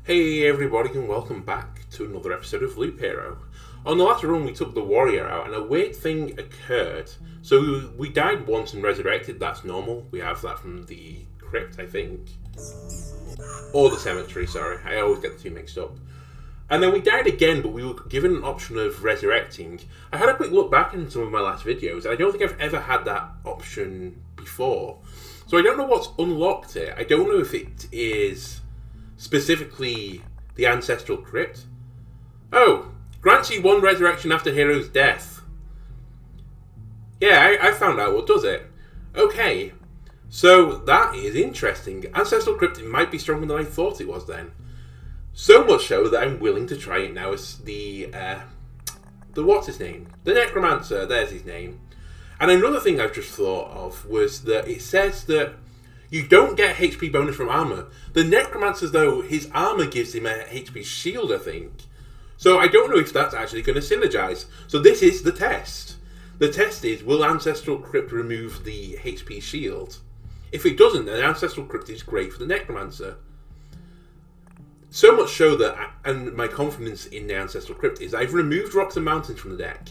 Hey everybody and welcome back to another episode of Loop Hero. On the last run we took the warrior out and a weird thing occurred. So we died once and resurrected, that's normal. We have that from the crypt, I think. Or the cemetery, sorry. I always get the two mixed up. And then we died again, but we were given an option of resurrecting. I had a quick look back in some of my last videos, and I don't think I've ever had that option before. So I don't know what's unlocked it. I don't know if it is specifically the Ancestral Crypt. Oh, grants you one resurrection after hero's death. Yeah, I found out what does it. Okay, so that is interesting. Ancestral Crypt might be stronger than I thought it was then. So much so that I'm willing to try it now as the what's his name? The Necromancer, there's his name. And another thing I've just thought of was that it says that you don't get HP bonus from armor. The Necromancer, though, his armor gives him a HP shield, I think. So I don't know if that's actually going to synergize. So this is the test. The test is, will Ancestral Crypt remove the HP shield? If it doesn't, then Ancestral Crypt is great for the Necromancer. So much so that, and my confidence in the Ancestral Crypt is, I've removed Rocks and Mountains from the deck.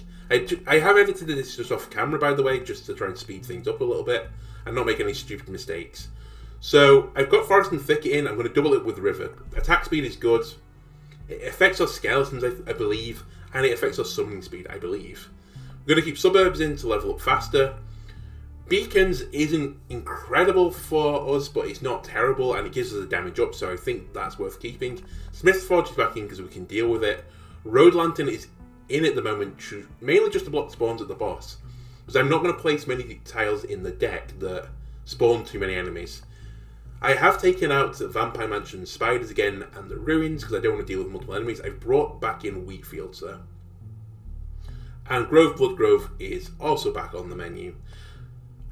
I have edited this just off camera, by the way, just to try and speed things up a little bit and not make any stupid mistakes. So I've got Forest and Thicket in. I'm going to double it with River. Attack speed is good. It affects our skeletons, I believe, and it affects our summoning speed, I believe. We're going to keep Suburbs in to level up faster. Beacons isn't incredible for us, but it's not terrible, and it gives us a damage up, so I think that's worth keeping. Smith's Forge is back in because we can deal with it. Road Lantern is in at the moment, mainly just to block spawns at the boss, because I'm not going to place many tiles in the deck that spawn too many enemies. I have taken out Vampire Mansion Spiders again and the Ruins because I don't want to deal with multiple enemies. I've brought back in Wheatfields though. And Grove Blood Grove is also back on the menu.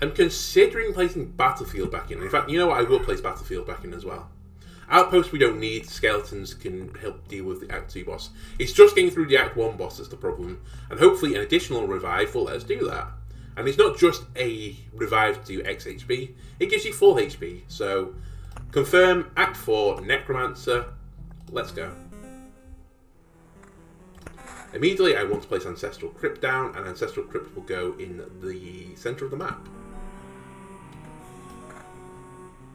I'm considering placing Battlefield back in. In fact, you know what? I will place Battlefield back in as well. Outposts we don't need. Skeletons can help deal with the Act 2 boss. It's just getting through the Act 1 boss that's the problem. And hopefully an additional revive will let us do that. And it's not just a revive to X HP. It gives you full HP. So, confirm Act 4 Necromancer. Let's go. Immediately I want to place Ancestral Crypt down. And Ancestral Crypt will go in the centre of the map.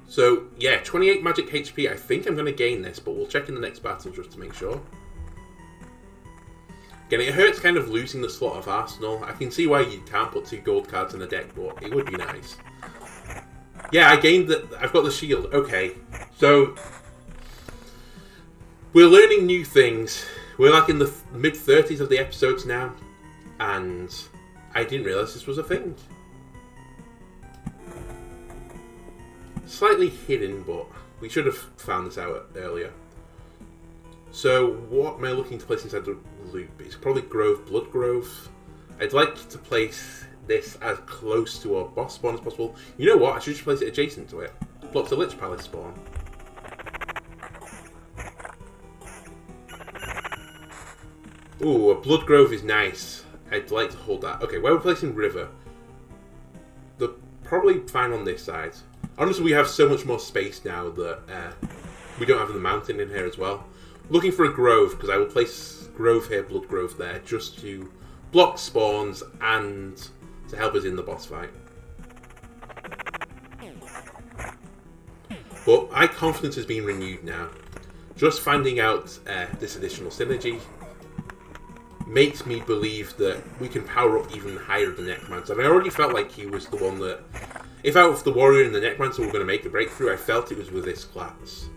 So, yeah, 28 magic HP. I think I'm going to gain this, but we'll check in the next battle just to make sure. Again, it hurts kind of losing the slot of Arsenal. I can see why you can't put 2 gold cards in a deck, but it would be nice. Yeah, I gained the... I've got the shield. Okay, so... we're learning new things. We're like in the mid-30s of the episodes now. And I didn't realise this was a thing. Slightly hidden, but we should have found this out earlier. So, what am I looking to place inside the loop? It's probably Grove, Blood Grove. I'd like to place this as close to our boss spawn as possible. You know what? I should just place it adjacent to it. Blocks the Lich Palace spawn. Ooh, a Blood Grove is nice. I'd like to hold that. Okay, where we're placing River. They're probably fine on this side. Honestly, we have so much more space now that we don't have the mountain in here as well. Looking for a Grove, because I will place Grove here, Blood Grove there, just to block spawns and to help us in the boss fight. But my confidence has been renewed now. Just finding out this additional synergy makes me believe that we can power up even higher than Necromancer. And I already felt like he was the one that... if out of the Warrior and the Necromancer were going to make a breakthrough, I felt it was with this class.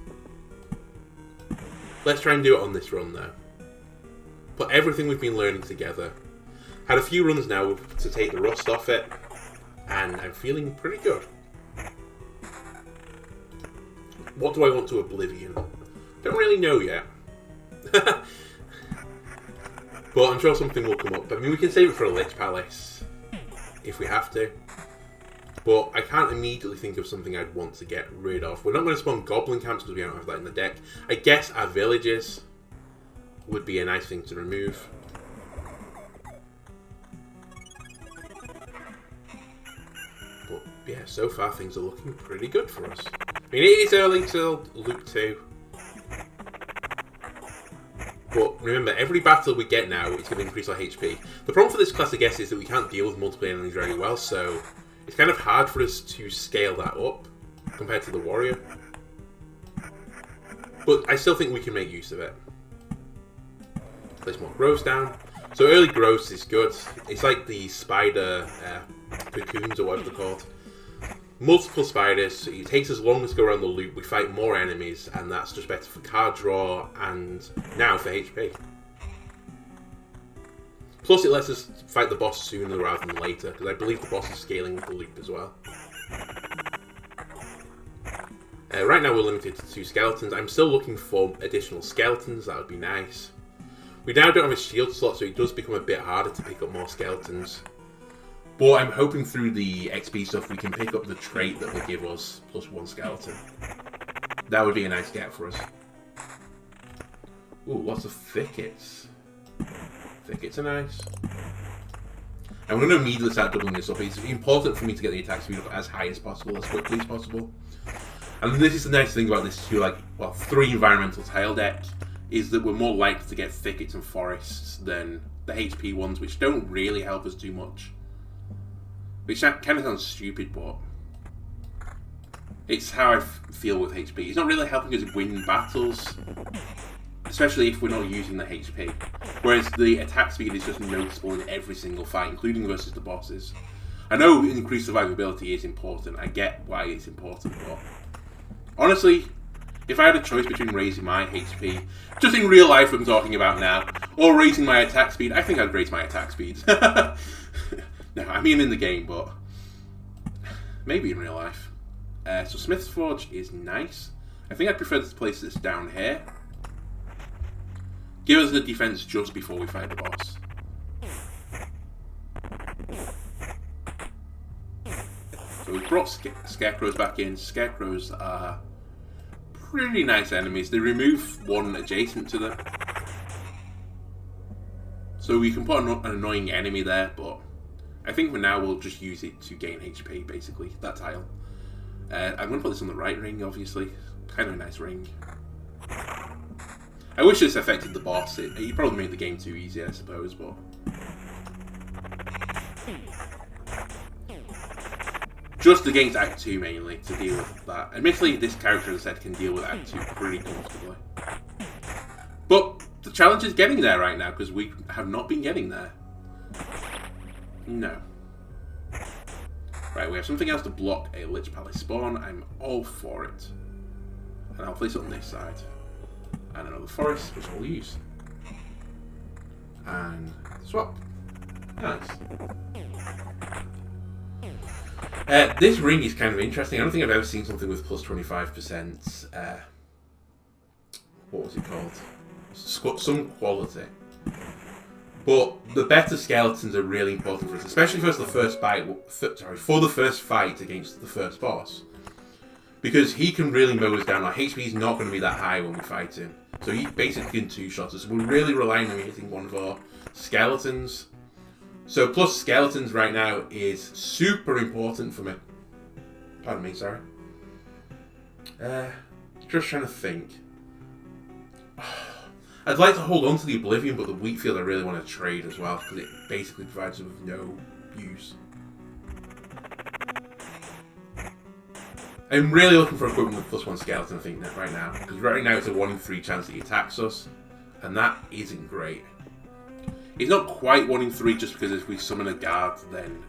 Let's try and do it on this run though. Put everything we've been learning together. Had a few runs now to take the rust off it, and I'm feeling pretty good. What do I want to Oblivion? Don't really know yet. But I'm sure something will come up. I mean, we can save it for a Lich Palace if we have to. But I can't immediately think of something I'd want to get rid of. We're not going to spawn Goblin Camps because we don't have that in the deck. I guess our villages would be a nice thing to remove. But yeah, so far things are looking pretty good for us. I mean, it is early till Loop 2. But remember, every battle we get now is going to increase our HP. The problem for this class, I guess, is that we can't deal with multiple enemies very well, so it's kind of hard for us to scale that up compared to the warrior. But I still think we can make use of it. Place more growths down. So early growths is good. It's like the spider cocoons or whatever they're called. Multiple spiders. It takes us longer to go around the loop. We fight more enemies, and that's just better for card draw and now for HP. Plus, it lets us fight the boss sooner rather than later, because I believe the boss is scaling with the loop as well. Right now we're limited to 2 skeletons. I'm still looking for additional skeletons. That would be nice. We now don't have a shield slot, so it does become a bit harder to pick up more skeletons. But I'm hoping through the XP stuff we can pick up the trait that will give us plus 1 skeleton. That would be a nice get for us. Ooh, lots of thickets. Thickets are nice. I'm going to immediately start doubling this up. It's important for me to get the attack speed up as high as possible, as quickly as possible. And this is the nice thing about this 3 environmental tile deck, is that we're more likely to get thickets and forests than the HP ones, which don't really help us too much. Which kind of sounds stupid, but it's how I feel with HP. It's not really helping us win battles, especially if we're not using the HP. Whereas the attack speed is just noticeable in every single fight, including versus the bosses. I know increased survivability is important. I get why it's important, but honestly, if I had a choice between raising my HP, just in real life I'm talking about now, or raising my attack speed, I think I'd raise my attack speed. No, I mean in the game, but maybe in real life. So Smith's Forge is nice. I think I'd prefer to place this down here. Give us the defense just before we fight the boss. So we've brought scarecrows back in. Scarecrows are pretty nice enemies. They remove one adjacent to them. So we can put an annoying enemy there, but I think for now we'll just use it to gain HP, basically, that tile. I'm going to put this on the right ring, obviously. Kind of a nice ring. I wish this affected the boss. It probably made the game too easy, I suppose, but just against Act 2 mainly, to deal with that. Admittedly, this character, as I said, can deal with Act 2 pretty comfortably. But the challenge is getting there right now, because we have not been getting there. No. Right, we have something else to block a Lich Palace spawn. I'm all for it. And I'll place it on this side. And another forest, which we'll use. And swap. Nice. This ring is kind of interesting. I don't think I've ever seen something with plus 25%. What was it called? Some quality. But the better skeletons are really important for us, especially for the first fight. For the first fight against the first boss, because he can really mow us down. Our HP is not going to be that high when we fight him, so he basically can two-shot us. So we're really relying on hitting one of our skeletons. So plus skeletons right now is super important for me. Pardon me, sorry. Just trying to think. I'd like to hold on to the Oblivion, but the Wheat Field I really want to trade as well, because it basically provides us with no use. I'm really looking for equipment with plus 1 skeleton, I think, right now. Because right now it's a 1 in 3 chance that he attacks us, and that isn't great. It's not quite 1 in 3 just because if we summon a guard, then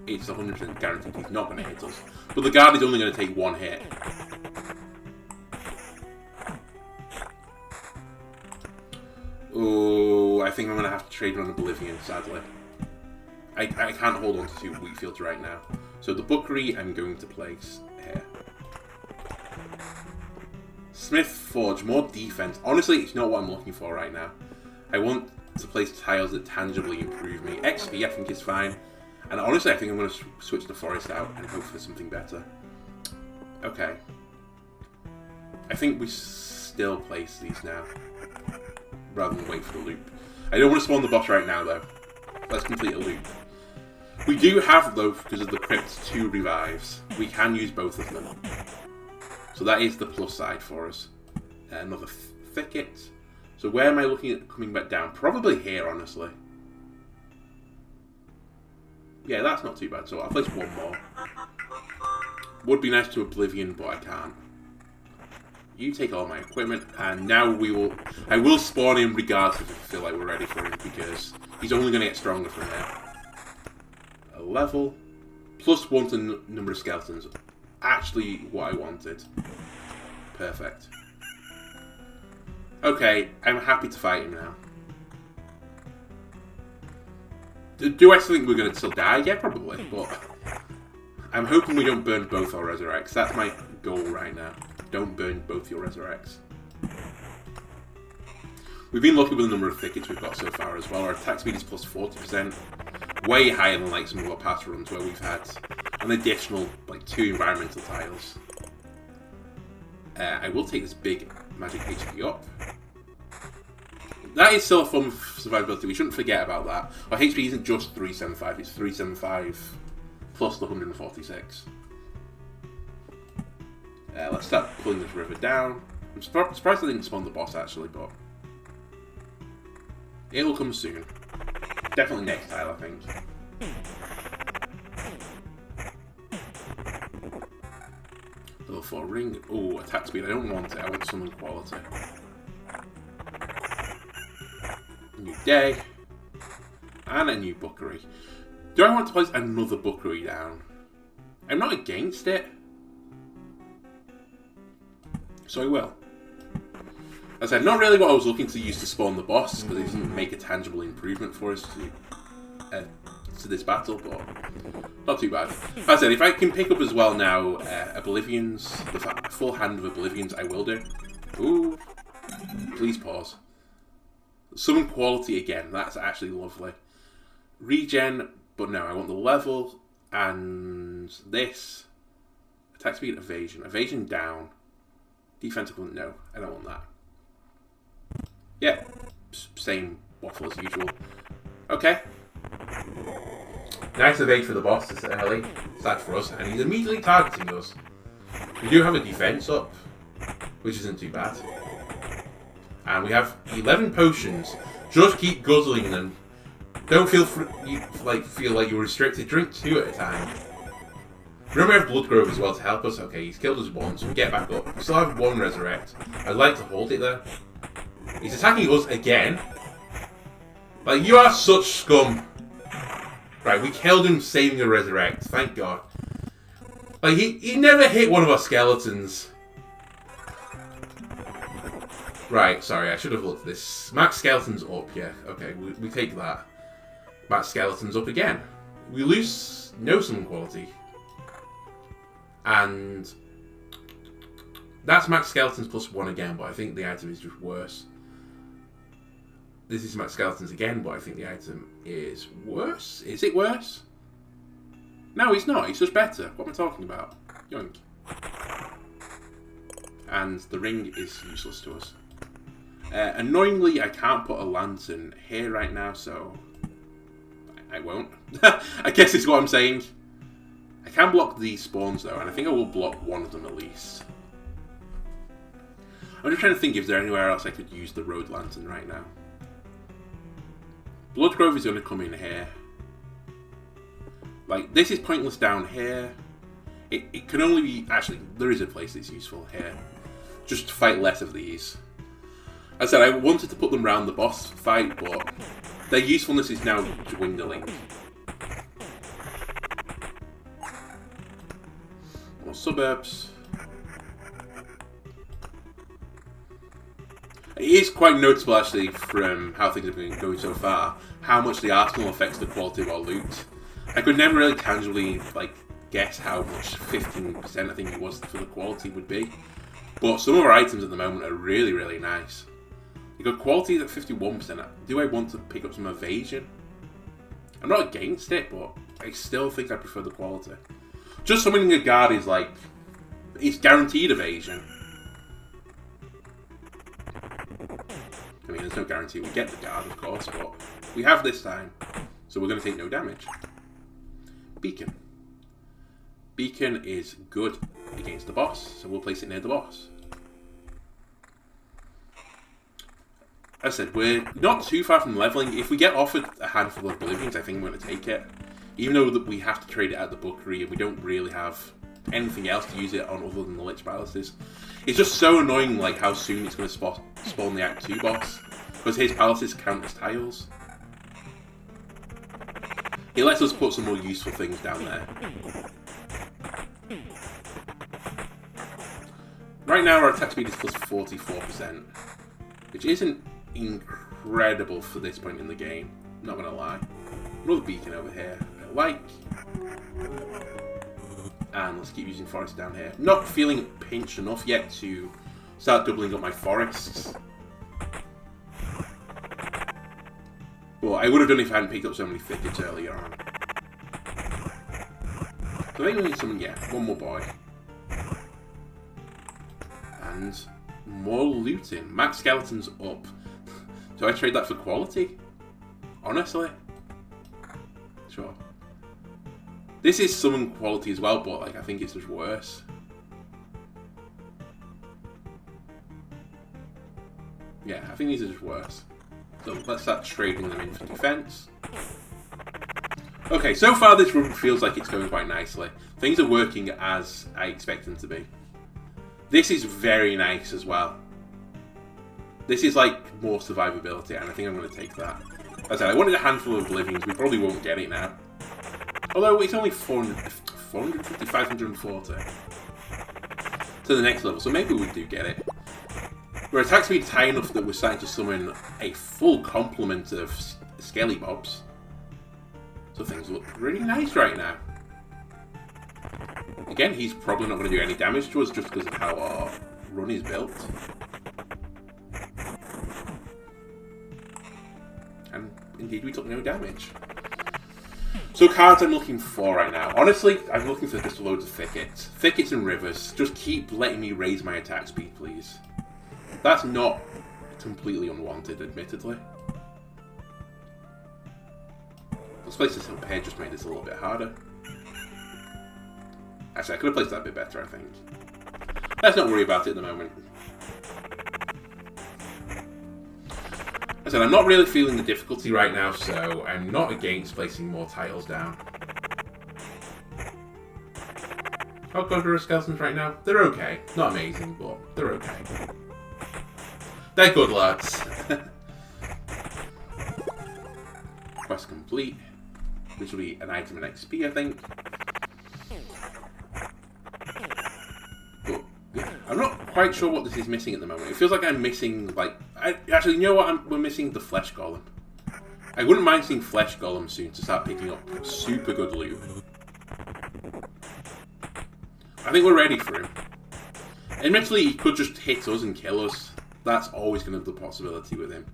it's 100% guaranteed he's not going to hit us. But the guard is only going to take 1 hit. Oh, I think I'm going to have to trade on Oblivion, sadly. I can't hold on to 2 Wheat Fields right now. So the Bookery I'm going to place here. Smith Forge, more defense. Honestly, it's not what I'm looking for right now. I want to place tiles that tangibly improve me. XP I think is fine. And honestly, I think I'm going to switch the Forest out and hope for something better. Okay. I think we still place these now, rather than wait for the loop. I don't want to spawn the boss right now, though. Let's complete a loop. We do have, though, because of the crypt, 2 revives. We can use both of them. So that is the plus side for us. Another thicket. So where am I looking at coming back down? Probably here, honestly. Yeah, that's not too bad. So I'll place one more. Would be nice to Oblivion, but I can't. You take all my equipment, and now I will spawn him regardless if I feel like we're ready for him, because he's only going to get stronger from there. A level, +1 to number of skeletons. Actually, what I wanted. Perfect. Okay, I'm happy to fight him now. Do I still think we're going to still die? Yeah, probably, but I'm hoping we don't burn both our resurrects. That's my goal right now. Don't burn both your resurrects. We've been lucky with the number of thickets we've got so far as well. Our attack speed is +40%. Way higher than like some of our past runs where we've had an additional like 2 environmental tiles. I will take this big magic HP up. That is still a form of survivability. We shouldn't forget about that. Our HP isn't just 375, it's 375 plus the 146. Let's start pulling this river down. I'm surprised I didn't spawn the boss actually, but it'll come soon. Definitely next tile, I think. Level 4 ring. Oh, attack speed. I don't want it. I want summon quality. New day. And a new bookery. Do I want to place another bookery down? I'm not against it. So I will. As I said, not really what I was looking to use to spawn the boss, because it doesn't make a tangible improvement for us to this battle, but not too bad. As I said, if I can pick up as well now Oblivions, the full hand of Oblivions, I will do. Ooh. Please pause. Summon quality again, that's actually lovely. Regen, but no, I want the level, and this. Attack speed, evasion. Evasion down. Defensive, no, I don't want that. Yeah, same waffle as usual. Okay. Nice evade for the boss this early. Sad for us, and he's immediately targeting us. We do have a defense up, which isn't too bad. And we have 11 potions. Just keep guzzling them. Don't feel like you're restricted. Drink 2 at a time. Remember, we have Bloodgrove as well to help us. Okay, he's killed us once. We get back up. We still have 1 resurrect. I'd like to hold it there. He's attacking us again. Like, you are such scum. Right, we killed him saving a resurrect. Thank God. Like, he never hit one of our skeletons. Right, sorry, I should have looked at this. Max skeleton's up, yeah. Okay, we take that. Max skeleton's up again. We lose no summon quality. And that's max skeletons +1 again, but I think the item is just worse. This is max skeletons again, but I think the item is worse. Is it worse? No, it's not. It's just better. What am I talking about? Yoink. And the ring is useless to us. Annoyingly, I can't put a lantern here right now, so I won't. I guess it's what I'm saying. I can block these spawns though, and I think I will block one of them at least. I'm just trying to think if there's anywhere else I could use the road lantern right now. Bloodgrove is going to come in here. Like, this is pointless down here. It can only be... Actually, there is a place that's useful here. Just to fight less of these. As I said, I wanted to put them around the boss fight, but their usefulness is now dwindling. More suburbs. It is quite noticeable, actually, from how things have been going so far, how much the arsenal affects the quality of our loot. I could never really tangibly, guess how much 15% I think it was for the quality would be. But some of our items at the moment are really, really nice. You got quality at 51%. Do I want to pick up some evasion? I'm not against it, but I still think I prefer the quality. Just summoning a guard is it's guaranteed evasion. I mean, there's no guarantee we get the guard, of course, but we have this time, so we're going to take no damage. Beacon. Beacon is good against the boss, so we'll place it near the boss. as I said, we're not too far from leveling. If we get offered a handful of Oblivions, I think I'm going to take it. Even though that we have to trade it at the bookery and we don't really have anything else to use it on other than the Lich Palaces. It's just so annoying like how soon it's going to spawn the Act 2 boss. Because his palaces count as tiles. It lets us put some more useful things down there. Right now our attack speed is plus 44%. Which isn't incredible for this point in the game. Not going to lie. Another beacon over here. I like. And let's keep using forests down here. Not feeling pinched enough yet to start doubling up my forests. Well, I would have done if I hadn't picked up so many thickets earlier on. So I think we need someone, yeah, one more boy. And more looting. Max skeletons up. Do I trade that for quality? Honestly? Sure. This is summon quality as well, but like I think it's just worse. Yeah, I think these are just worse. So let's start trading them in for defense. Okay, so far this run feels like it's going quite nicely. Things are working as I expect them to be. This is very nice as well. This is like more survivability, and I think I'm going to take that. As I said, I wanted a handful of Oblivions. We probably won't get it now. Although it's only 450, 540 to the next level, so maybe we do get it. Our attack speed is high enough that we're starting to summon a full complement of Skelly Mobs. So things look really nice right now. Again, he's probably not going to do any damage to us just because of how our run is built. And indeed, we took no damage. So cards I'm looking for right now. Honestly, I'm looking for just loads of thickets. Thickets and rivers. Just keep letting me raise my attack speed, please. That's not completely unwanted, admittedly. Let's place this up here, just made this a little bit harder. Actually, I could have placed that a bit better, I think. Let's not worry about it at the moment. As I said, I'm not really feeling the difficulty right now, so I'm not against placing more tiles down. How good are our skeletons right now? They're okay. Not amazing, but they're okay. They're good, lads. Quest complete. Which will be an item in XP, I think. But, yeah, I'm not quite sure what this is missing at the moment. It feels like I'm missing, like... Actually, you know what? We're missing the Flesh Golem. I wouldn't mind seeing Flesh Golem soon to start picking up super good loot. I think we're ready for him. Admittedly, he could just hit us and kill us. That's always going to be the possibility with him.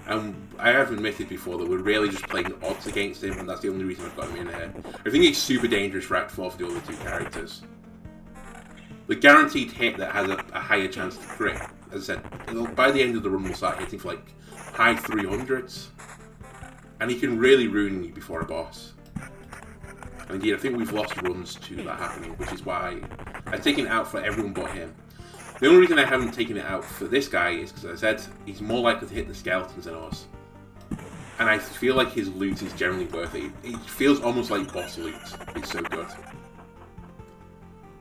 And I have admitted before that we're really just playing odds against him, and that's the only reason I've got him in here. I think he's super dangerous for Act 4 for the other two characters. The guaranteed hit that has a higher chance to crit, as I said, by the end of the run we'll start hitting for like high 300s. And he can really ruin you before a boss. And indeed, I think we've lost runs to that happening, which is why I've taken it out for everyone but him. The only reason I haven't taken it out for this guy is because, as I said, he's more likely to hit the skeletons than us. And I feel like his loot is generally worth it. It feels almost like boss loot. It's so good.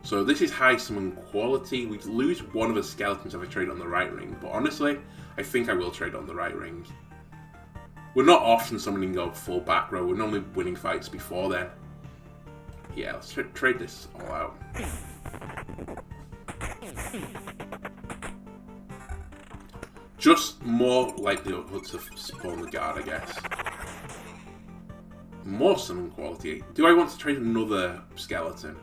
So this is high summon quality. We lose one of the skeletons if I trade on the right ring. But honestly, I think I will trade on the right ring. We're not often summoning a full back row. We're normally winning fights before then. Yeah, let's trade this all out. Just more likelihood to spawn the guard, I guess. More summon quality. Do I want to trade another skeleton?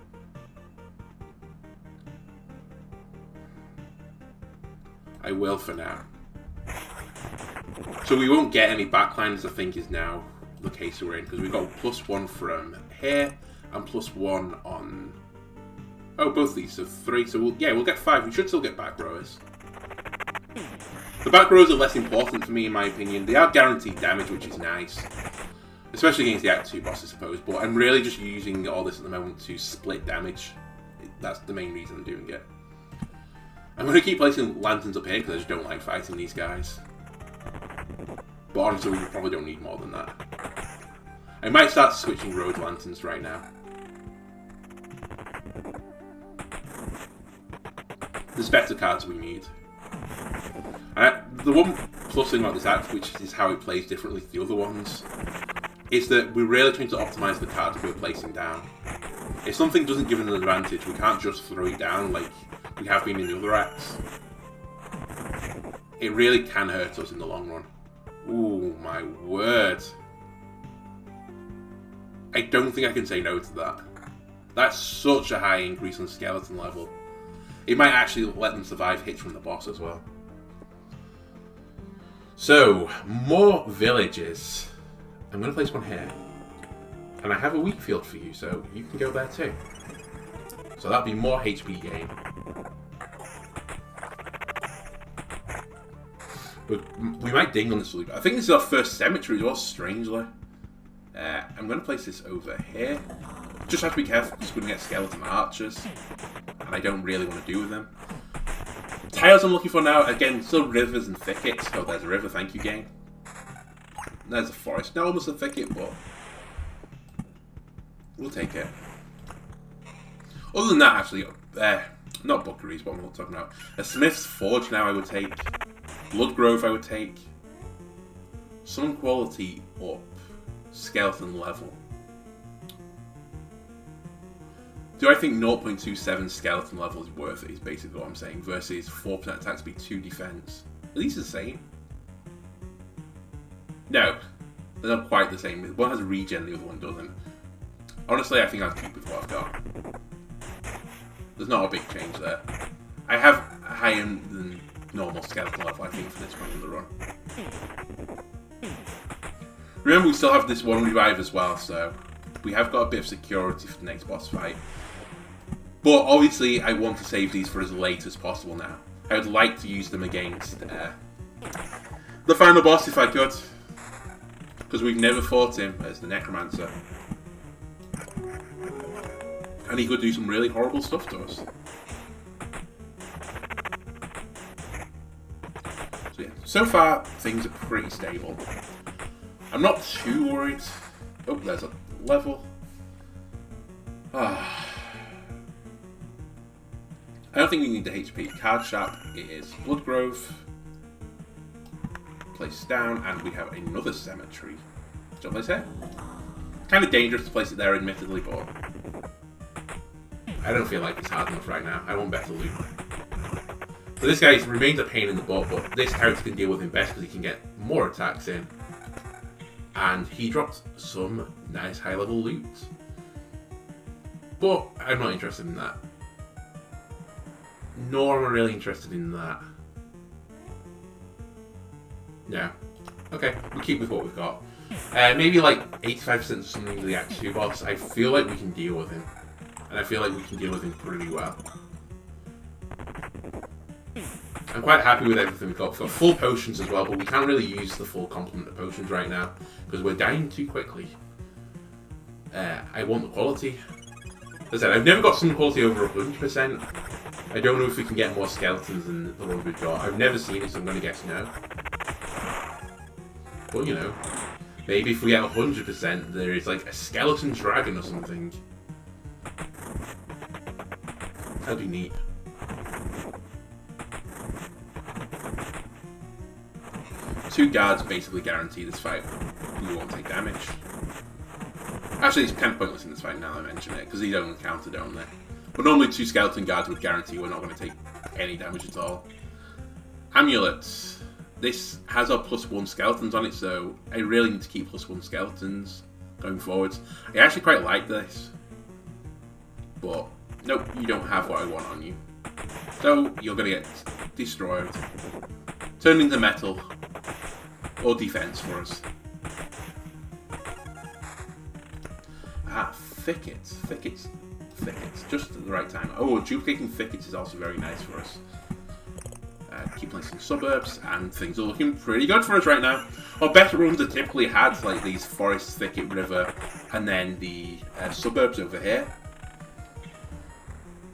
I will for now. So we won't get any backlines, I think is now the case we're in, because we've got +1 from here and +1 on... Oh, both these, so 3. So we'll get 5. We should still get back rowers. The back rows are less important for me, in my opinion. They are guaranteed damage, which is nice. Especially against the Act 2 boss, I suppose. But I'm really just using all this at the moment to split damage. That's the main reason I'm doing it. I'm going to keep placing lanterns up here because I just don't like fighting these guys. But honestly, we probably don't need more than that. I might start switching road lanterns right now. There's better cards we need. The one plus thing about this act, which is how it plays differently to the other ones, is that we're really trying to optimise the cards we're placing down. If something doesn't give us an advantage, we can't just throw it down like we have been in the other acts. It really can hurt us in the long run. Ooh, my word. I don't think I can say no to that. That's such a high increase on skeleton level. It might actually let them survive hits from the boss as well. So, more villages. I'm going to place one here. And I have a weak field for you, so you can go there too. So that'll be more HP gain. But we might ding on this loop. I think this is our first cemetery as well, strangely. I'm going to place this over here. Just have to be careful because we're going to get skeleton archers. And I don't really want to do with them. Tiles I'm looking for now, again, still rivers and thickets. Oh, there's a river, thank you, game. There's a forest. Now almost a thicket, but we'll take it. Other than that, actually, not Buckeries, what I'm talking about. A Smith's Forge now I would take. Bloodgrove I would take. Some quality up. Skeleton level. Do I think 0.27 skeleton level is worth it, is basically what I'm saying, versus 4% attack speed, 2 defense. Are these the same? No, they're not quite the same. One has regen, the other one doesn't. Honestly, I think I'll keep with what I've got. There's not a big change there. I have a higher than normal skeleton level, I think, for this point in the run. Remember, we still have this one revive as well, so we have got a bit of security for the next boss fight. But obviously, I want to save these for as late as possible now. I would like to use them against the final boss if I could. Because we've never fought him as the Necromancer. And he could do some really horrible stuff to us. So yeah, so far, things are pretty stable. I'm not too worried. Oh, there's a level. I don't think we need the HP. Card Sharp is Bloodgrove. Place down, and we have another cemetery. Shall I place here? Kind of dangerous to place it there, admittedly, but I don't feel like it's hard enough right now. I want better loot. So this guy remains a pain in the butt, but this character can deal with him best because he can get more attacks in. And he dropped some nice high-level loot. But I'm not interested in that. Nor am I really interested in that. Yeah. Okay, we'll keep with what we've got. Maybe like 85% of something to the Act 2 boss. I feel like we can deal with him. And I feel like we can deal with him pretty well. I'm quite happy with everything we've got. We've got full potions as well, but we can't really use the full complement of potions right now because we're dying too quickly. I want the quality. As I said, I've never got some quality over 100%. I don't know if we can get more skeletons than the ones we've got. I've never seen it, so I'm going to guess no. But you know, maybe if we get 100%, there is like a skeleton dragon or something. That'd be neat. Two guards basically guarantee this fight. We won't take damage. Actually, it's kind of pointless in this fight now I mention it, because these don't counter, don't they? But normally 2 skeleton guards would guarantee we're not going to take any damage at all. Amulets. This has our +1 skeletons on it, so I really need to keep +1 skeletons going forwards. I actually quite like this. But, nope, you don't have what I want on you. So, you're going to get destroyed. Turned into metal. Or defense for us. Ah, thickets. Thickets. Just at the right time. Oh, duplicating thickets is also very nice for us. Keep placing suburbs, and things are looking pretty good for us right now. Our better runs have typically had like these forest, thicket, river, and then the suburbs over here.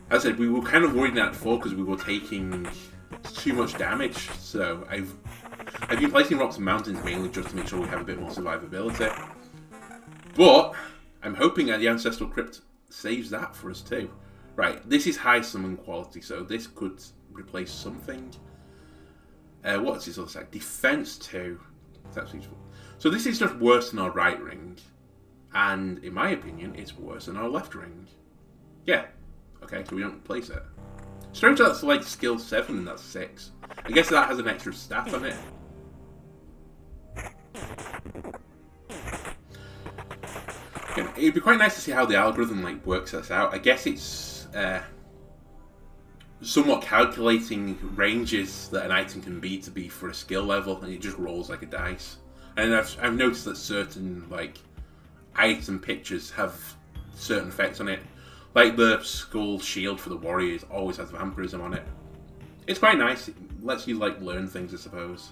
As I said, we were kind of worried that before because we were taking too much damage, so I've been placing rocks and mountains mainly just to make sure we have a bit more survivability. But I'm hoping that the Ancestral Crypt saves that for us too. Right, this is high summon quality, so this could replace something. What's his other side? Defense 2. That's useful. So this is just worse than our right ring. And in my opinion, it's worse than our left ring. Yeah. Okay, so we don't place it. Strange that's like skill 7 and that's 6. I guess that has an extra stat on it. Again, it'd be quite nice to see how the algorithm like works this out. I guess it's somewhat calculating ranges that an item can be to be for a skill level, and it just rolls like a dice. And I've noticed that certain like item pictures have certain effects on it. Like the skull shield for the warriors always has vampirism on it. It's quite nice. It lets you like learn things, I suppose.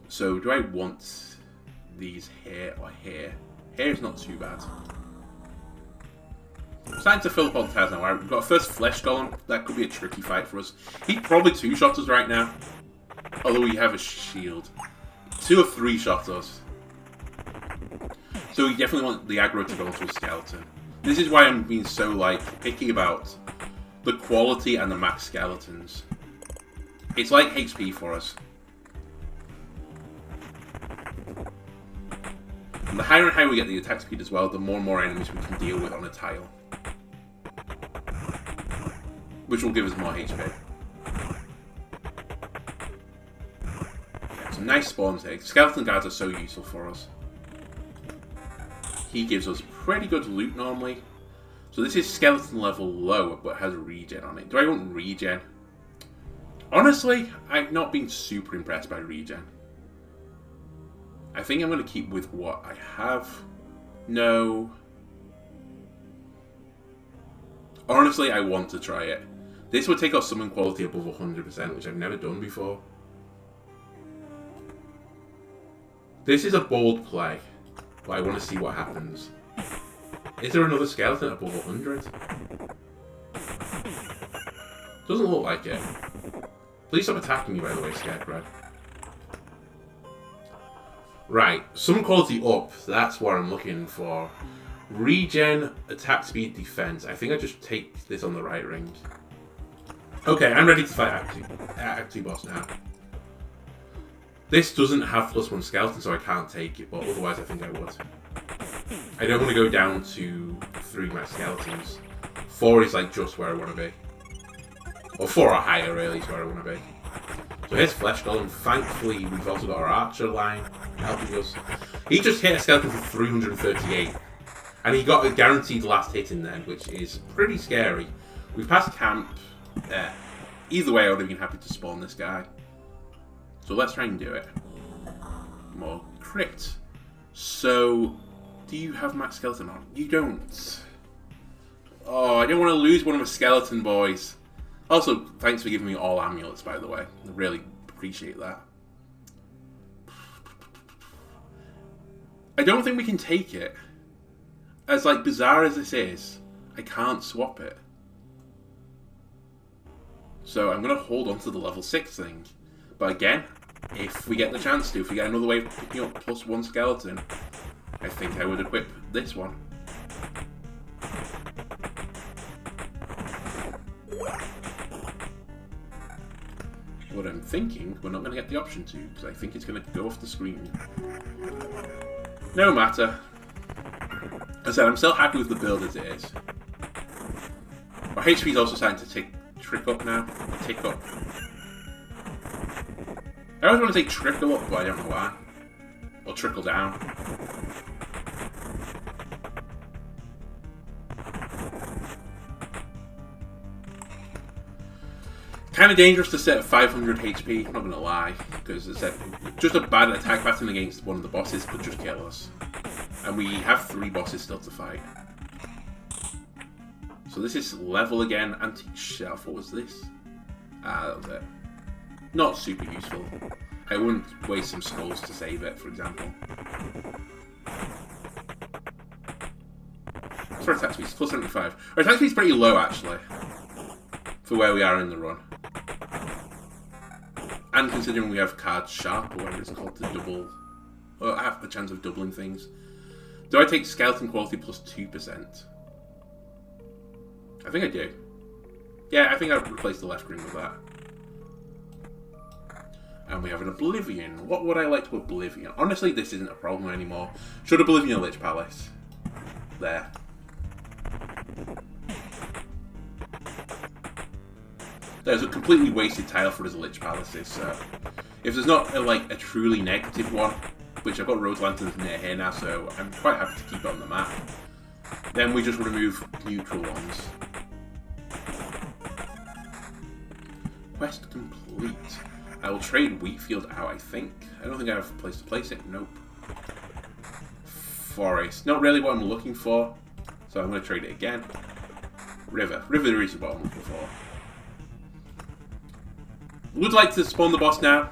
So do I want these here or here? Here is not too bad. I'm starting to fill up all the tiles now. We've got a first flesh golem. That could be a tricky fight for us. He'd probably two-shot us right now. Although we have a shield. 2 or 3 shot us. So we definitely want the aggro to go into a skeleton. This is why I'm being so like picky about the quality and the max skeletons. It's like HP for us. And the higher and higher we get the attack speed as well, the more and more enemies we can deal with on a tile. Which will give us more HP. Yeah, some nice spawns here. Skeleton guards are so useful for us. He gives us pretty good loot normally. So this is skeleton level low, but has regen on it. Do I want regen? Honestly, I've not been super impressed by regen. I think I'm going to keep with what I have. No. Honestly, I want to try it. This would take our summon quality above 100%, which I've never done before. This is a bold play, but I want to see what happens. Is there another skeleton above 100? Doesn't look like it. Please stop attacking me, by the way, Scarecrow. Right, summon quality up, that's what I'm looking for. Regen, attack speed, defense. I think I just take this on the right ring. Okay, I'm ready to fight Act 2 boss now. This doesn't have +1 skeleton, so I can't take it, but otherwise I think I would. I don't want to go down to 3 max skeletons. 4 is like just where I want to be. Or 4 or higher really is where I want to be. So here's Flesh Golem. Thankfully, we've also got our Archer line helping us. He just hit a skeleton for 338. And he got a guaranteed last hit in there, which is pretty scary. We've passed camp. Either way, I would have been happy to spawn this guy. So let's try and do it. More crit. So, do you have max skeleton on? You don't. Oh, I don't want to lose one of my skeleton boys. Also, thanks for giving me all amulets, by the way. I really appreciate that. I don't think we can take it. As like bizarre as this is, I can't swap it. So I'm going to hold on to the level 6 thing. But again, if we get the chance to, if we get another way of picking up +1 skeleton, I think I would equip this one. What I'm thinking, we're not going to get the option to, because I think it's going to go off the screen. No matter. As I said, I'm still happy with the build as it is. Our HP is also starting to trick up now. Tick up. I always want to say trickle up, but I don't know why. Or trickle down. Kind of dangerous to set at 500 HP, I'm not going to lie. Because as I said, just a bad attack pattern against one of the bosses could just kill us. And we have 3 bosses still to fight. So this is level again. Antique shelf. What was this? Ah, that was it. Not super useful. I wouldn't waste some skulls to save it, for example. What's our attack speed? It's plus 75. Our attack speed is pretty low, actually. For where we are in the run. And considering we have card sharp, or whatever it's called, to double, or have a chance of doubling things. Do I take skeleton quality plus 2%? I think I do. Yeah, I think I'd replace the left ring with that. And we have an Oblivion. What would I like to Oblivion? Honestly, this isn't a problem anymore. Should Oblivion a Lich Palace? There. There's a completely wasted tile for his Lich Palaces, so... If there's not a truly negative one, which I've got Rose Lanterns near here now, so I'm quite happy to keep it on the map, then we just remove neutral ones. Quest complete. I will trade Wheatfield out, I think. I don't think I have a place to place it. Nope. Forest. Not really what I'm looking for, so I'm going to trade it again. River. River is what I'm looking for. Would like to spawn the boss now.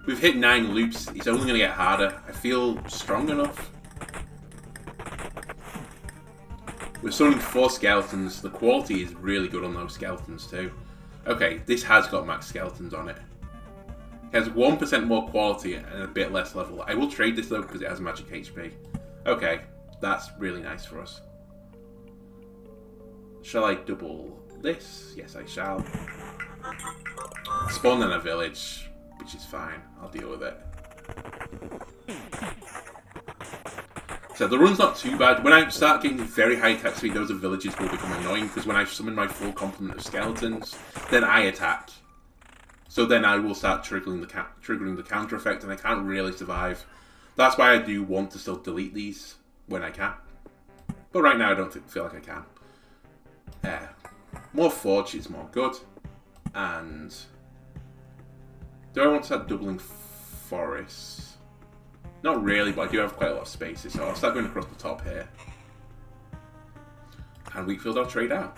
We've hit 9 loops. It's only going to get harder. I feel strong enough. We're summoning 4 skeletons. The quality is really good on those skeletons too. Okay, this has got max skeletons on it. It has 1% more quality and a bit less level. I will trade this though because it has magic HP. Okay, that's really nice for us. Shall I double this? Yes, I shall. Spawn in a village, which is fine. I'll deal with it. So the run's not too bad. When I start getting very high attack speed, those villages will become annoying because when I summon my full complement of skeletons, then I attack. So then I will start triggering the counter effect, and I can't really survive. That's why I do want to still delete these when I can. But right now I don't feel like I can. More forge is more good. And do I want to start doubling forests? Not really, but I do have quite a lot of spaces, so I'll start going across the top here. And Wheatfield I'll trade out.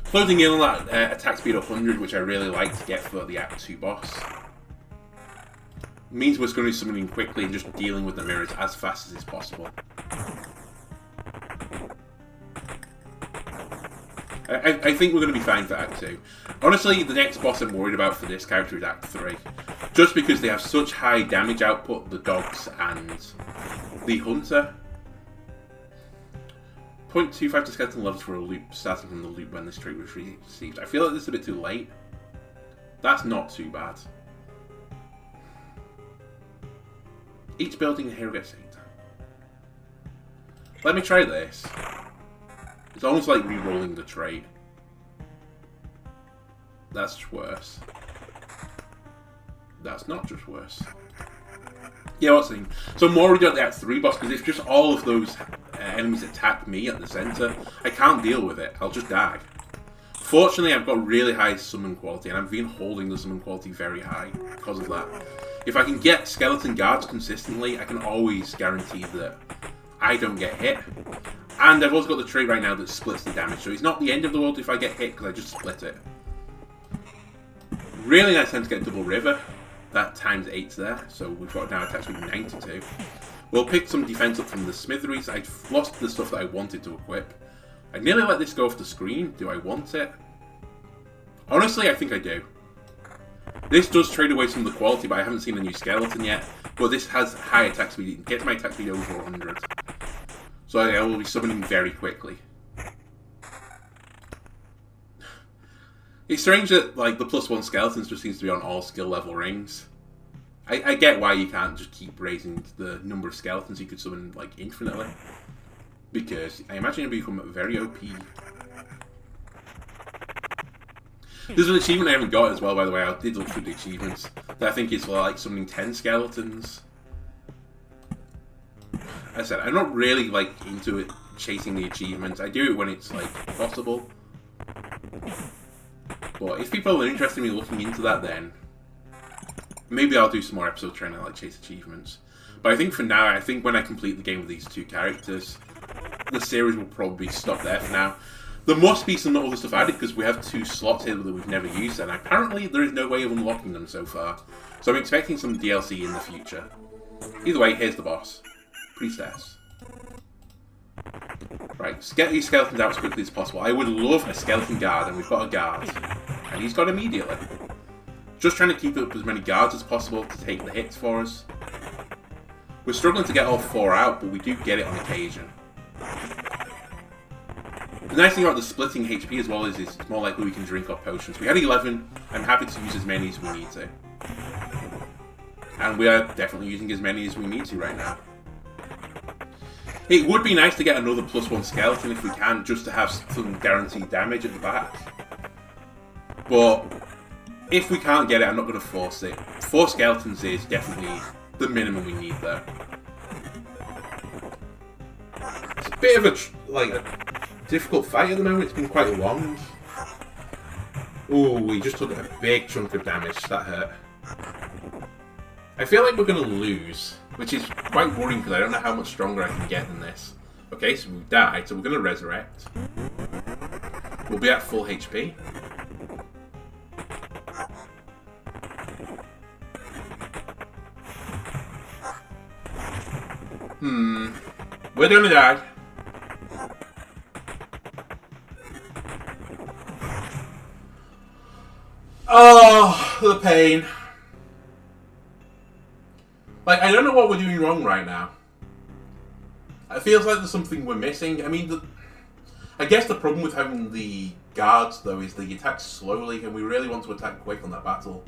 Closing in on that attack speed of 100, which I really like to get for the Act 2 boss. Means we're going to be summoning quickly and just dealing with the mirrors as fast as is possible. I think we're going to be fine for Act 2. Honestly, the next boss I'm worried about for this character is Act 3. Just because they have such high damage output, the dogs and the hunter. 0.25 to skeleton levels for a loop, starting from the loop when this trait was received. I feel like this is a bit too late. That's not too bad. Each building here gets 8. Let me try this. It's almost like re-rolling the trade. That's just worse. That's not just worse. Yeah, what's the thing? So I'm more worried about the Act 3 boss, because if just all of those enemies attack me at the centre, I can't deal with it. I'll just die. Fortunately, I've got really high summon quality, and I've been holding the summon quality very high because of that. If I can get skeleton guards consistently, I can always guarantee that I don't get hit. And I've also got the trait right now that splits the damage, so it's not the end of the world if I get hit, because I just split it. Really nice time to get double river. That times 8's there, so we've got now attack speed 92. We'll pick some defense up from the smitheries. I've lost the stuff that I wanted to equip. I'd nearly let this go off the screen. Do I want it? Honestly, I think I do. This does trade away some of the quality, but I haven't seen a new skeleton yet. But this has high attack speed. It gets my attack speed over 100. So I will be summoning very quickly. It's strange that the +1 skeletons just seems to be on all skill level rings. I get why you can't just keep raising the number of skeletons you could summon infinitely. Because I imagine it would become very OP. There's an achievement I haven't got as well, by the way. I did look through the achievements. That I think is for summoning 10 skeletons. As I said, I'm not really into it chasing the achievements. I do it when it's possible. But if people are interested in me looking into that, then maybe I'll do some more episodes trying to chase achievements. But I think for now, I think when I complete the game with these 2 characters, the series will probably stop there for now. There must be some other stuff added because we have 2 slots here that we've never used, and apparently there is no way of unlocking them so far. So I'm expecting some DLC in the future. Either way, here's the boss. Priestess. Right, get these skeletons out as quickly as possible. I would love a skeleton guard, and we've got a guard. And he's gone immediately. Just trying to keep up as many guards as possible to take the hits for us. We're struggling to get all 4 out, but we do get it on occasion. The nice thing about the splitting HP as well is it's more likely we can drink our potions. We had 11. I'm happy to use as many as we need to. And we are definitely using as many as we need to right now. It would be nice to get another +1 skeleton if we can, just to have some guaranteed damage at the back. But if we can't get it, I'm not going to force it. 4 skeletons is definitely the minimum we need there. It's a bit of a difficult fight at the moment. It's been quite long. Ooh, we just took a big chunk of damage. That hurt. I feel like we're going to lose, which is quite worrying because I don't know how much stronger I can get than this. Okay, so we've died, so we're going to resurrect. We'll be at full HP. We're going to die. Oh, the pain. Like, I don't know what we're doing wrong right now. It feels like there's something we're missing. I mean, I guess the problem with having the guards, though, is they attack slowly, and we really want to attack quick on that battle.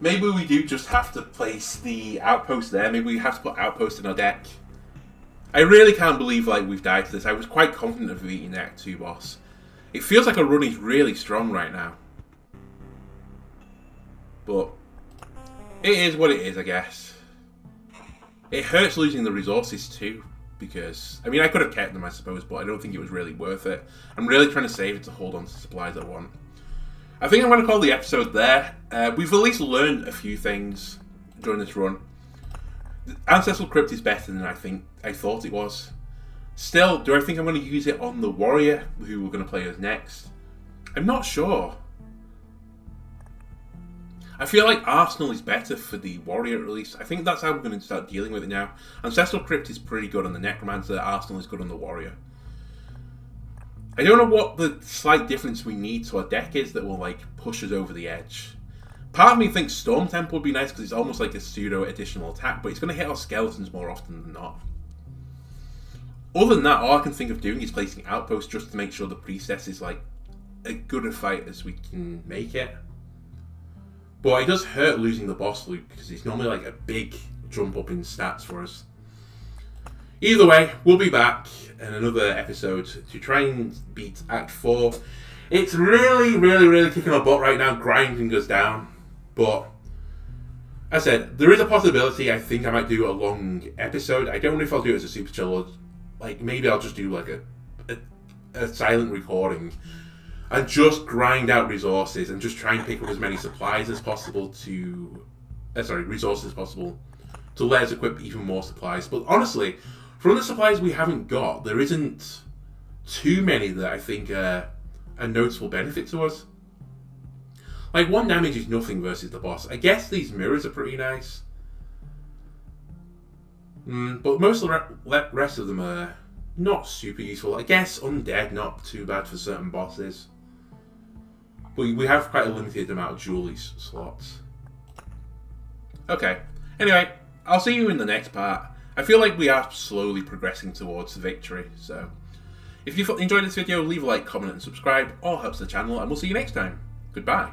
Maybe we do just have to place the outpost there. Maybe we have to put outpost in our deck. I really can't believe we've died to this. I was quite confident of beating the Act 2 boss. It feels like our run is really strong right now. But it is what it is, I guess. It hurts losing the resources too, because, I mean, I could have kept them, I suppose, but I don't think it was really worth it. I'm really trying to save it to hold on to supplies I want. I think I'm going to call the episode there. We've at least learned a few things during this run. The Ancestral Crypt is better than I thought it was. Still, do I think I'm going to use it on the warrior, who we're going to play as next? I'm not sure. I feel like Arsenal is better for the warrior, at least. I think that's how we're going to start dealing with it now. Ancestral Crypt is pretty good on the Necromancer. Arsenal is good on the warrior. I don't know what the slight difference we need to our deck is that will push us over the edge. Part of me thinks Storm Temple would be nice because it's almost like a pseudo additional attack, but it's going to hit our skeletons more often than not. Other than that, all I can think of doing is placing Outpost just to make sure the Priestess is as good a fight as we can make it. But it does hurt losing the boss loop because it's normally a big jump up in stats for us. Either way, we'll be back in another episode to try and beat Act 4. It's really kicking our butt right now, grinding us down. But, as I said, there is a possibility I think I might do a long episode. I don't know if I'll do it as a super chill or, maybe I'll just do a silent recording. And just grind out resources and just try and pick up as many supplies as possible to... resources as possible to let us equip even more supplies. But honestly, from the supplies we haven't got, there isn't too many that I think are a noticeable benefit to us. 1 damage is nothing versus the boss. I guess these mirrors are pretty nice. But most of the rest of them are not super useful. I guess Undead, not too bad for certain bosses. But we have quite a limited amount of jewelry slots. Okay. Anyway, I'll see you in the next part. I feel like we are slowly progressing towards victory, so... If you enjoyed this video, leave a like, comment and subscribe. All helps the channel, and we'll see you next time. Goodbye.